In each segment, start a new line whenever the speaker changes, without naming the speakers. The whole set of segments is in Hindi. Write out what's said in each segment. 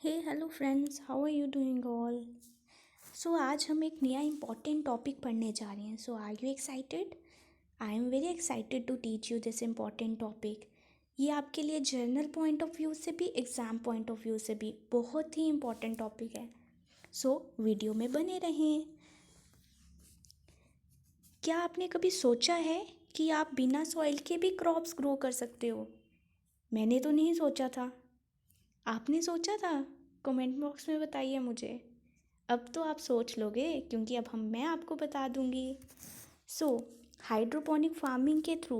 Hey hello friends, how are you doing all. So आज हम एक नया इम्पॉर्टेंट टॉपिक पढ़ने जा रहे हैं। So are you excited? I am very excited to teach you this important topic. ये आपके लिए जर्नल पॉइंट ऑफ व्यू से भी, एग्ज़ाम पॉइंट ऑफ व्यू से भी बहुत ही इम्पॉर्टेंट टॉपिक है। सो वीडियो में बने रहें। क्या आपने कभी सोचा है कि आप बिना सॉइल के भी क्रॉप्स ग्रो कर सकते हो? मैंने तो नहीं सोचा था। आपने सोचा था? कमेंट बॉक्स में बताइए मुझे। अब तो आप सोच लोगे क्योंकि अब मैं आपको बता दूंगी। सो हाइड्रोपोनिक फार्मिंग के थ्रू,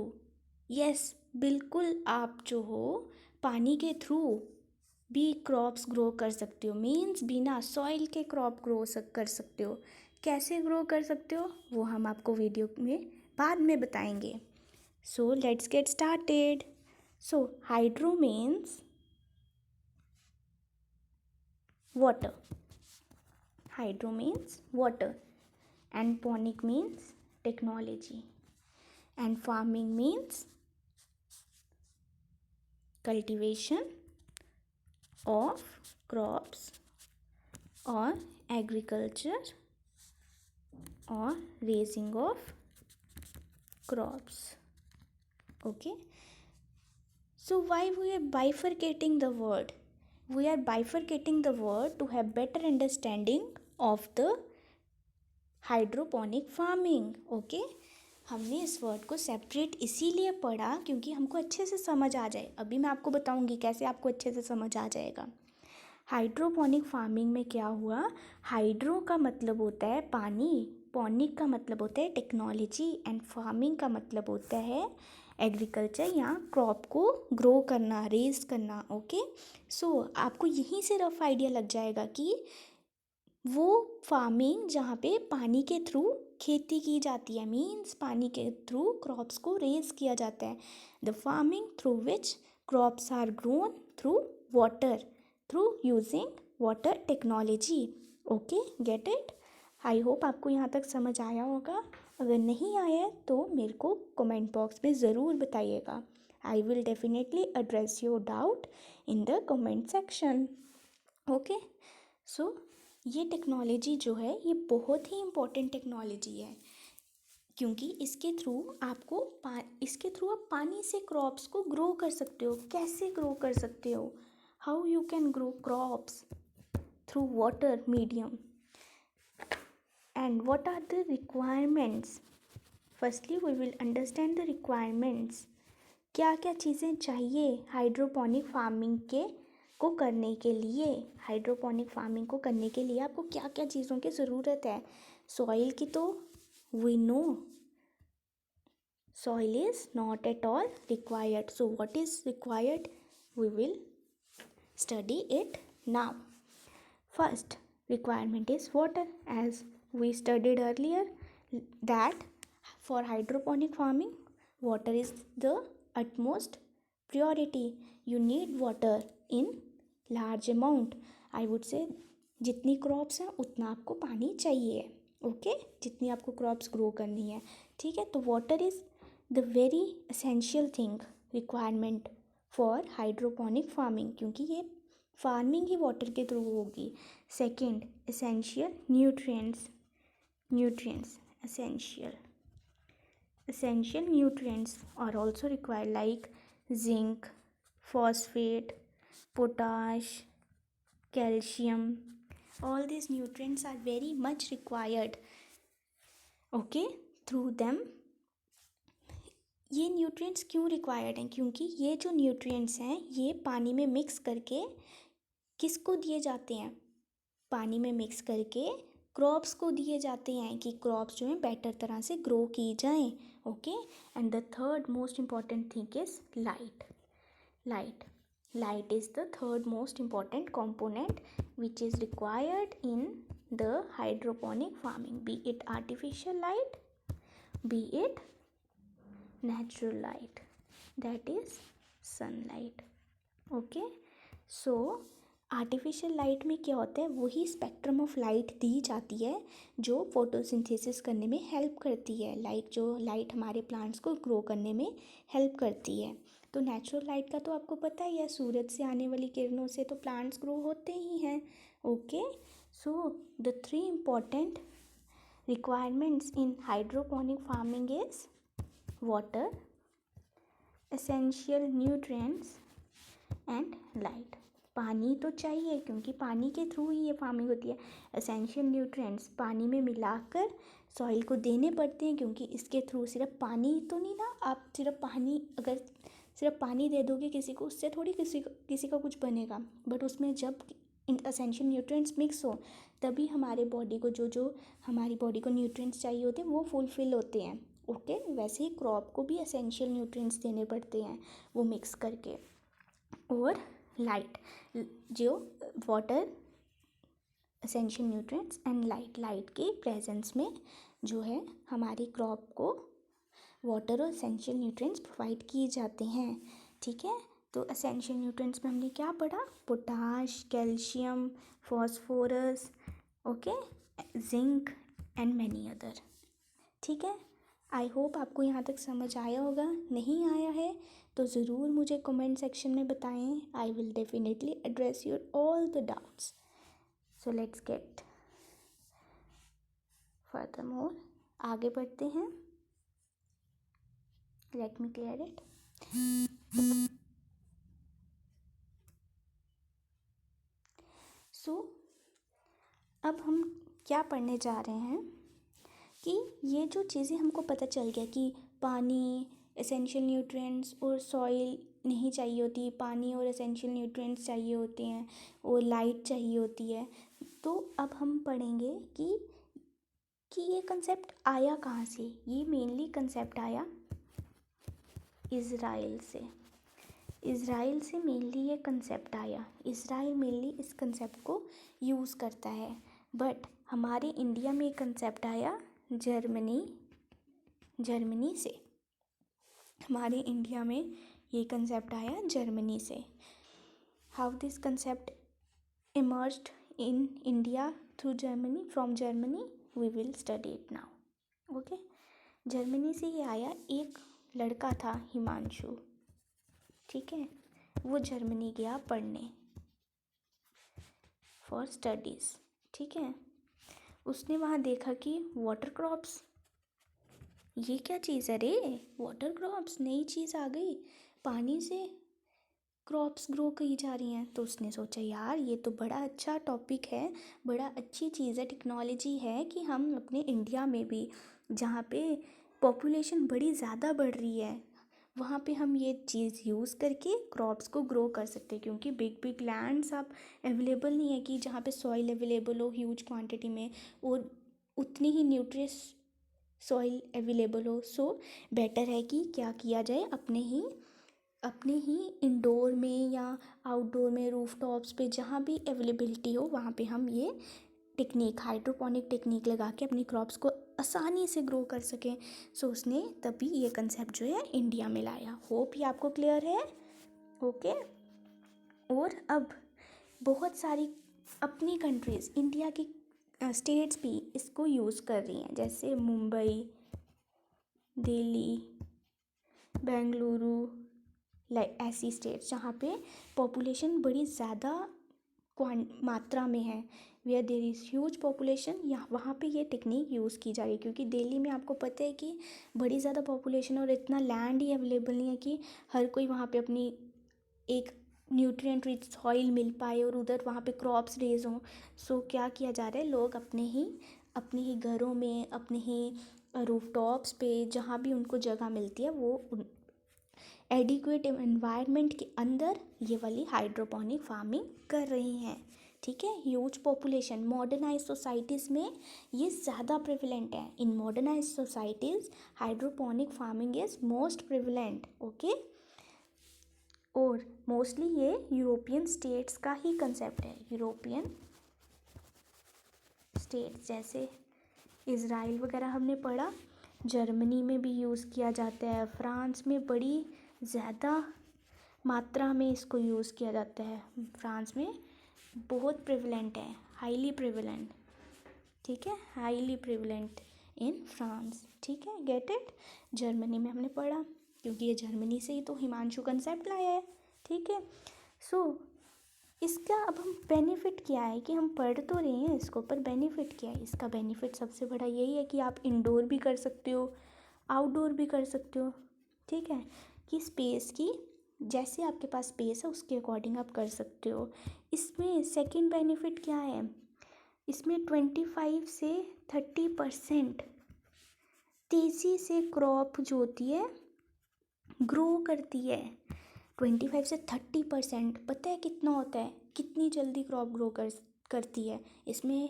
यस बिल्कुल, आप जो हो पानी के थ्रू भी क्रॉप्स ग्रो कर सकते हो। मीन्स बिना सॉइल के क्रॉप कर सकते हो। कैसे ग्रो कर सकते हो वो हम आपको वीडियो में बाद में बताएंगे। सो let's get started. So hydro means water. Hydro means water, and ponic means technology, and farming means cultivation of crops or agriculture or raising of crops. Okay, so why we are bifurcating the word? We are bifurcating the word to have better understanding of the hydroponic farming. Okay, हमने इस वर्ड को सेपरेट इसीलिए पढ़ा क्योंकि हमको अच्छे से समझ आ जाए। अभी मैं आपको बताऊंगी कैसे आपको अच्छे से समझ आ जाएगा। हाइड्रोपोनिक फार्मिंग में क्या हुआ, हाइड्रो का मतलब होता है पानी, पोनिक का मतलब होता है टेक्नोलॉजी, एंड फार्मिंग का मतलब होता है एग्रीकल्चर या क्रॉप को ग्रो करना, रेज करना। ओके, सो आपको यहीं से रफ आइडिया लग जाएगा कि वो फार्मिंग जहाँ पे पानी के थ्रू खेती की जाती है, मीन्स पानी के थ्रू क्रॉप्स को रेज किया जाता है। The farming through which crops are grown through water, through using water technology. Okay, get it? I hope आपको यहाँ तक समझ आया होगा। अगर नहीं आया है तो मेरे को कमेंट बॉक्स में ज़रूर बताइएगा। I will definitely address your doubt in the comment section. Okay, so ये टेक्नोलॉजी जो है ये बहुत ही इम्पोर्टेंट टेक्नोलॉजी है क्योंकि इसके थ्रू आप पानी से क्रॉप्स को ग्रो कर सकते हो। कैसे ग्रो कर सकते हो? How you can grow crops through water medium, and what are the requirements? Firstly we will understand the requirements. क्या क्या चीज़ें चाहिए हाइड्रोपोनिक फार्मिंग को करने के लिए? हाइड्रोपोनिक फार्मिंग को करने के लिए आपको क्या क्या चीज़ों की ज़रूरत है? सॉइल की तो we know soil is not at all required. So what is required? We will study it now. First requirement is water. As we studied earlier that for hydroponic farming water is the utmost priority. You need water in large amount. I would say जितनी क्रॉप्स हैं उतना आपको पानी चाहिए। ओके, जितनी आपको क्रॉप्स ग्रो करनी है, ठीक है। तो water is the very essential thing, requirement for hydroponic farming, क्योंकि ये फार्मिंग ही वाटर के थ्रू होगी। Second, essential nutrients. Essential nutrients are also required like zinc, phosphate, potash, calcium. All these nutrients are very much required. Okay, through them ये न्यूट्रिएंट्स क्यों रिक्वायर्ड हैं? क्योंकि ये जो न्यूट्रिएंट्स हैं ये पानी में मिक्स करके किसको दिए जाते हैं? पानी में मिक्स करके क्रॉप्स को दिए जाते हैं कि क्रॉप्स जो हैं बेटर तरह से ग्रो की जाएं। Okay, and the third most important thing is light is the third most important component which is required in the hydroponic farming, be it artificial light, be it natural light, that is sunlight. Okay, so artificial light में क्या होता है, वही स्पेक्ट्रम ऑफ लाइट दी जाती है जो फोटोसिंथेसिस करने में हेल्प करती है, जो लाइट हमारे प्लांट्स को ग्रो करने में हेल्प करती है। तो नेचुरल लाइट का तो आपको पता ही है, सूरज से आने वाली किरणों से तो प्लांट्स ग्रो होते ही हैं। Okay, so the 3 important requirements in hydroponic farming is water, essential nutrients and light। पानी तो चाहिए क्योंकि पानी के थ्रू ही ये फार्मिंग होती है। एसेंशियल न्यूट्रिएंट्स पानी में मिलाकर सॉइल को देने पड़ते हैं क्योंकि इसके थ्रू सिर्फ पानी तो नहीं ना, आप सिर्फ पानी अगर सिर्फ पानी दे दोगे किसी को, उससे थोड़ी किसी का कुछ बनेगा। बट उसमें जब एसेंशियल न्यूट्रिएंट्स मिक्स हो तभी हमारे बॉडी को जो हमारी बॉडी को न्यूट्रिएंट्स चाहिए होते हैं वो फुलफिल होते हैं। ओके, वैसे ही क्रॉप को भी एसेंशियल न्यूट्रिएंट्स देने पड़ते हैं वो मिक्स करके। और लाइट, जो water, essential nutrients and light के प्रेजेंस में जो है हमारी क्रॉप को वाटर और एसेंशियल न्यूट्रिएंट्स प्रोवाइड किए जाते हैं। ठीक है, तो एसेंशियल न्यूट्रिएंट्स में हमने क्या पढ़ा? Potash, calcium, phosphorus, okay, zinc and many other. ठीक है, आई होप आपको यहाँ तक समझ आया होगा। नहीं आया है तो ज़रूर मुझे कमेंट सेक्शन में बताएं। I will definitely address your all the doubts. So let's get further more, आगे बढ़ते हैं। Let me clear it. So अब हम क्या पढ़ने जा रहे हैं कि ये जो चीज़ें हमको पता चल गया कि पानी, एसेंशियल न्यूट्रिएंट्स और सॉइल नहीं चाहिए होती, पानी और एसेंशियल न्यूट्रिएंट्स चाहिए होते हैं और लाइट चाहिए होती है। तो अब हम पढ़ेंगे कि ये कंसेप्ट आया कहाँ से। ये मेनली कंसेप्ट आया इज़राइल से। इज़राइल से मेनली ये कंसेप्ट आया। इज़राइल मेनली इस कंसेप्ट को यूज़ करता है, बट हमारे इंडिया में ये कंसेप्ट आया जर्मनी से। हमारे इंडिया में ये कंसेप्ट आया जर्मनी से। How this concept emerged in India through Germany, from Germany, we will study it now. Okay, Germany से ये आया। एक लड़का था हिमांशु, ठीक है, वो जर्मनी गया पढ़ने फॉर स्टडीज़। ठीक है, उसने वहाँ देखा कि वाटर क्रॉप्स, ये क्या चीज़ है रे, वाटर क्रॉप्स, नई चीज़ आ गई, पानी से क्रॉप्स ग्रो की जा रही हैं। तो उसने सोचा यार ये तो बड़ा अच्छा टॉपिक है, बड़ा अच्छी चीज़ है, टेक्नोलॉजी है कि हम अपने इंडिया में भी, जहाँ पे पॉपुलेशन बड़ी ज़्यादा बढ़ रही है, वहाँ पे हम ये चीज़ यूज़ करके क्रॉप्स को ग्रो कर सकते हैं। क्योंकि बिग लैंड्स अब अवेलेबल नहीं है कि जहाँ पे सॉइल अवेलेबल हो ह्यूज क्वांटिटी में और उतनी ही न्यूट्रियस सॉइल अवेलेबल हो। सो बेटर है कि क्या किया जाए, अपने ही इंडोर में या आउटडोर में, रूफटॉप्स पे, जहाँ भी अवेलेबिलिटी हो वहाँ पे हम ये टेक्निक, हाइड्रोपोनिक टेक्निक लगा के अपनी क्रॉप्स को आसानी से ग्रो कर सकें। सो उसने तभी ये कंसेप्ट जो है इंडिया में लाया। होप ये आपको क्लियर है। ओके, और अब बहुत सारी अपनी कंट्रीज़, इंडिया की स्टेट्स भी इसको यूज़ कर रही हैं, जैसे मुंबई, दिल्ली, बेंगलुरु, ऐसी स्टेट्स जहाँ पे पॉपुलेशन बड़ी ज़्यादा मात्रा में है, where there is huge population, या वहाँ पे ये टेक्निक यूज़ की जा रही है। क्योंकि दिल्ली में आपको पता है कि बड़ी ज़्यादा पॉपुलेशन और इतना लैंड ही अवेलेबल नहीं है कि हर कोई वहाँ पे अपनी एक न्यूट्रिएंट रिच सॉइल मिल पाए और उधर वहाँ पे क्रॉप्स रेज हों। सो क्या किया जा रहा है, लोग अपने ही घरों में, अपने ही रूफटॉप्स पे, जहाँ भी उनको जगह मिलती है, वो एडिक्वेट एनवायरनमेंट के अंदर ये वाली हाइड्रोपोनिक फार्मिंग कर रही हैं। ठीक है, ह्यूज पॉपुलेशन मॉडर्नाइज सोसाइटीज़ में ये ज़्यादा प्रेवलेंट है। In modernise societies hydroponic farming is most prevalent. Okay, और मोस्टली ये यूरोपियन स्टेट्स का ही कंसेप्ट है। यूरोपियन स्टेट्स जैसे इज़राइल वगैरह हमने पढ़ा, जर्मनी में भी यूज़ किया जाता है, फ्रांस में बड़ी ज़्यादा मात्रा में इसको यूज़ किया जाता है, फ्रांस में बहुत प्रेवलेंट है, हाईली प्रेवलेंट। ठीक है, हाईली प्रेवलेंट इन फ्रांस। ठीक है, गेट इट। जर्मनी में हमने पढ़ा, क्योंकि ये जर्मनी से ही तो हिमांशु कंसेप्ट लाया है। ठीक है, सो इसका अब हम बेनिफिट क्या है कि हम पढ़ तो रहे हैं इसको, पर बेनिफिट क्या है इसका? बेनिफिट सबसे बड़ा यही है कि आप इंडोर भी कर सकते हो, आउटडोर भी कर सकते हो। ठीक है, कि स्पेस की जैसे आपके पास स्पेस है उसके अकॉर्डिंग आप कर सकते हो। इसमें सेकंड बेनिफिट क्या है, इसमें 25 से 30% तेज़ी से क्रॉप जो होती है ग्रो करती है। 25 से 30% पता है कितना होता है, कितनी जल्दी क्रॉप ग्रो करती है इसमें?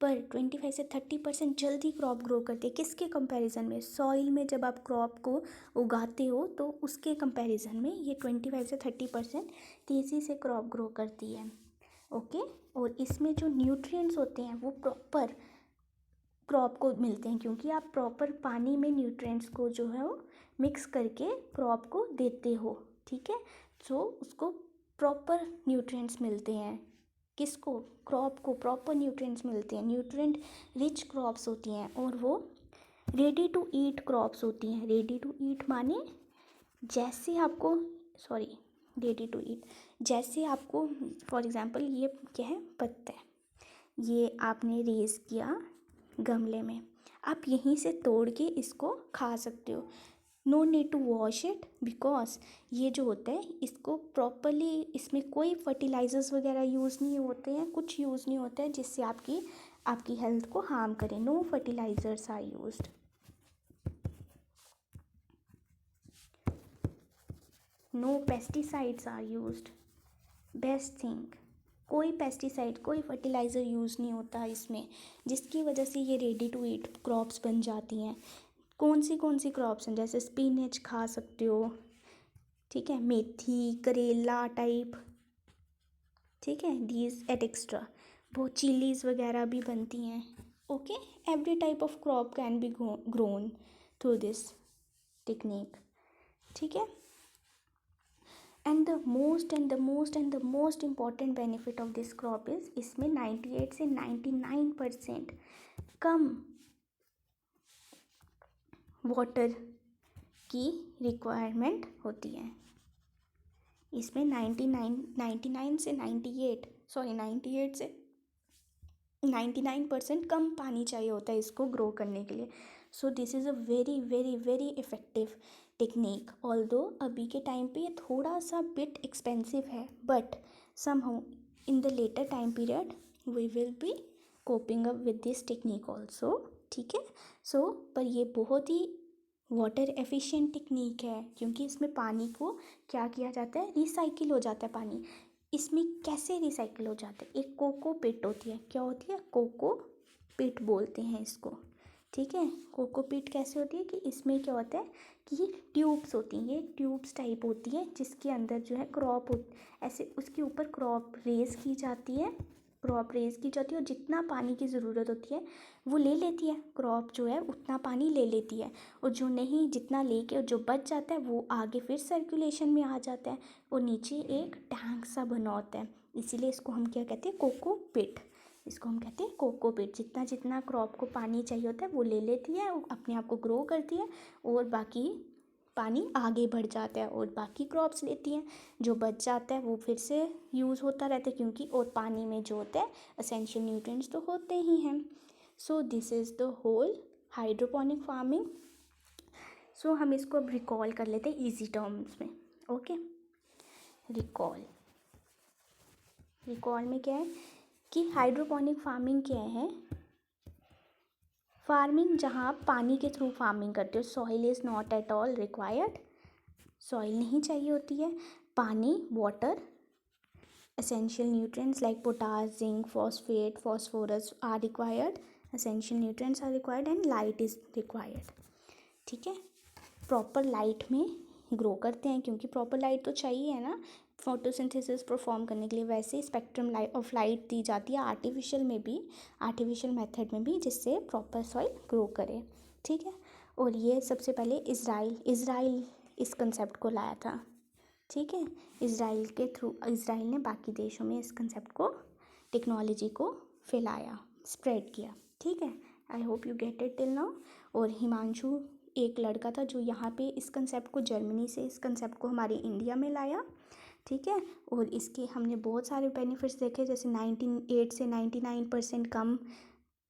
पर 25 से 30% जल्दी क्रॉप ग्रो करती है किसके कंपैरिजन में? सॉइल में जब आप क्रॉप को उगाते हो तो उसके कंपैरिजन में ये 25 से 30% तेज़ी से क्रॉप ग्रो करती है। ओके, और इसमें जो न्यूट्रिएंट्स होते हैं वो प्रॉपर क्रॉप को मिलते हैं, क्योंकि आप प्रॉपर पानी में न्यूट्रिएंट्स को जो है वो मिक्स करके क्रॉप को देते हो। ठीक है, सो उसको प्रॉपर न्यूट्रिएंट्स मिलते हैं। किसको? क्रॉप को प्रॉपर न्यूट्रिएंट्स मिलते हैं। न्यूट्रिएंट रिच क्रॉप्स होती हैं और वो रेडी टू ईट क्रॉप्स होती हैं। रेडी टू ईट माने जैसे आपको, सॉरी, रेडी टू ईट जैसे आपको, फॉर एग्जांपल ये क्या है, पत्ता है, ये आपने रेज़ किया गमले में, आप यहीं से तोड़ के इसको खा सकते हो। No need to wash it, because ये जो होता है इसको प्रॉपरली, इसमें कोई फर्टिलाइजर्स वगैरह यूज़ नहीं होते हैं, कुछ यूज़ नहीं होता है जिससे आपकी हेल्थ को हार्म करे। No fertilisers are used, no pesticides are used. Best thing, कोई पेस्टिसाइड कोई फर्टिलाइज़र यूज़ नहीं होता इसमें, जिसकी वजह से ये रेडी टू ईट क्रॉप्स बन जाती हैं। कौन सी क्रॉप्स हैं? जैसे स्पिनच खा सकते हो, ठीक है, मेथी, करेला टाइप, ठीक है, डीज एट एक्स्ट्रा, वो चिलीज़ वगैरह भी बनती हैं। Okay, every type of crop can be grown through this technique. ठीक है, and the most important benefit of this crop is इसमें 98 से 99% कम वाटर की रिक्वायरमेंट होती है। इसमें 99 से 98, सॉरी 98 से 99% कम पानी चाहिए होता है इसको ग्रो करने के लिए। So this is a very very very effective technique. Although अभी के टाइम पे ये थोड़ा सा बिट एक्सपेंसिव है, but somehow in the later time period we will be coping up with this technique also. ठीक है, सो पर ये बहुत ही वाटर एफिशिएंट टेक्निक है, क्योंकि इसमें पानी को क्या किया जाता है, रिसाइकिल हो जाता है पानी। इसमें कैसे रिसाइकिल हो जाता है? एक कोको पिट होती है, क्या होती है? कोको पिट बोलते हैं इसको। ठीक है, कोको पिट कैसे होती है कि इसमें क्या होता है कि ट्यूब्स होती हैं, ये ट्यूब्स टाइप होती है जिसके अंदर जो है क्रॉप ऐसे उसके ऊपर क्रॉप रेज की जाती है, और जितना पानी की ज़रूरत होती है वो ले लेती है, क्रॉप जो है उतना पानी ले लेती है, और जो नहीं, जितना लेके और जो बच जाता है वो आगे फिर सर्कुलेशन में आ जाता है, और नीचे एक टैंक सा बना होता है। इसीलिए इसको हम क्या कहते हैं? कोको पिट। इसको हम कहते हैं कोको पिट। जितना जितना क्रॉप को पानी चाहिए होता है वो ले लेती है, वो अपने आप को ग्रो करती है, और बाकी पानी आगे बढ़ जाता है और बाकी क्रॉप्स लेती हैं। जो बच जाता है वो फिर से यूज़ होता रहता है, क्योंकि और पानी में जो होता है एसेंशियल न्यूट्रिएंट्स तो होते ही हैं। So this is the whole hydroponic farming. So हम इसको अब रिकॉल कर लेते हैं ईजी टर्म्स में। ओके, रिकॉल में क्या है कि हाइड्रोपोनिक फार्मिंग क्या है? फार्मिंग जहाँ आप पानी के थ्रू फार्मिंग करते हो। Soil is not at all required, soil नहीं चाहिए होती है, पानी, water, essential nutrients like potash, zinc, phosphate, phosphorus are required, essential nutrients are required and light is required। ठीक है, प्रॉपर लाइट में ग्रो करते हैं, क्योंकि प्रॉपर लाइट तो चाहिए है ना फोटोसिंथेसिस परफॉर्म करने के लिए। वैसे स्पेक्ट्रम ऑफ लाइट दी जाती है आर्टिफिशियल मेथड में भी, जिससे प्रॉपर सॉइल ग्रो करे। ठीक है, और ये सबसे पहले इज़राइल इस कंसेप्ट को लाया था। ठीक है, इज़राइल ने बाकी देशों में इस कंसेप्ट को, टेक्नोलॉजी को फैलाया, स्प्रेड किया। ठीक है, I hope you get it till now. और हिमांशु एक लड़का था जो यहाँ पे इस कंसेप्ट को जर्मनी से इस कंसेप्ट को हमारे इंडिया में लाया, ठीक है। और इसके हमने बहुत सारे बेनिफिट्स देखे, जैसे 98 से 99% कम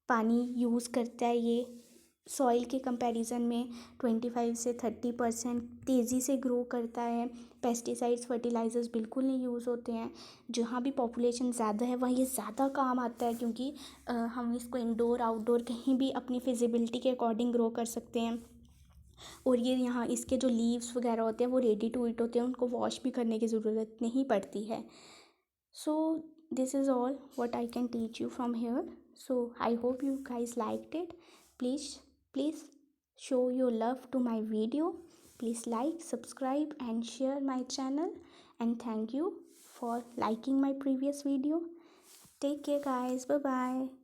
पानी यूज़ करता है ये सॉइल के कंपैरिजन में, 25 से 30% तेज़ी से ग्रो करता है, पेस्टिसाइड्स फर्टिलाइजर्स बिल्कुल नहीं यूज़ होते हैं, जहाँ भी पॉपुलेशन ज़्यादा है वहाँ ये ज़्यादा काम आता है, क्योंकि हम इसको इंडोर आउटडोर कहीं भी अपनी फिजिबिलिटी के अकॉर्डिंग ग्रो कर सकते हैं। और ये यहाँ इसके जो लीव्स वगैरह होते हैं वो रेडी टू ईट होते हैं, उनको वॉश भी करने की ज़रूरत नहीं पड़ती है। So this is all what I can teach you from here. So I hope you guys liked it. Please show your love to my video. Please like, subscribe and share my channel, and thank you for liking my previous video. Take care guys. Bye bye.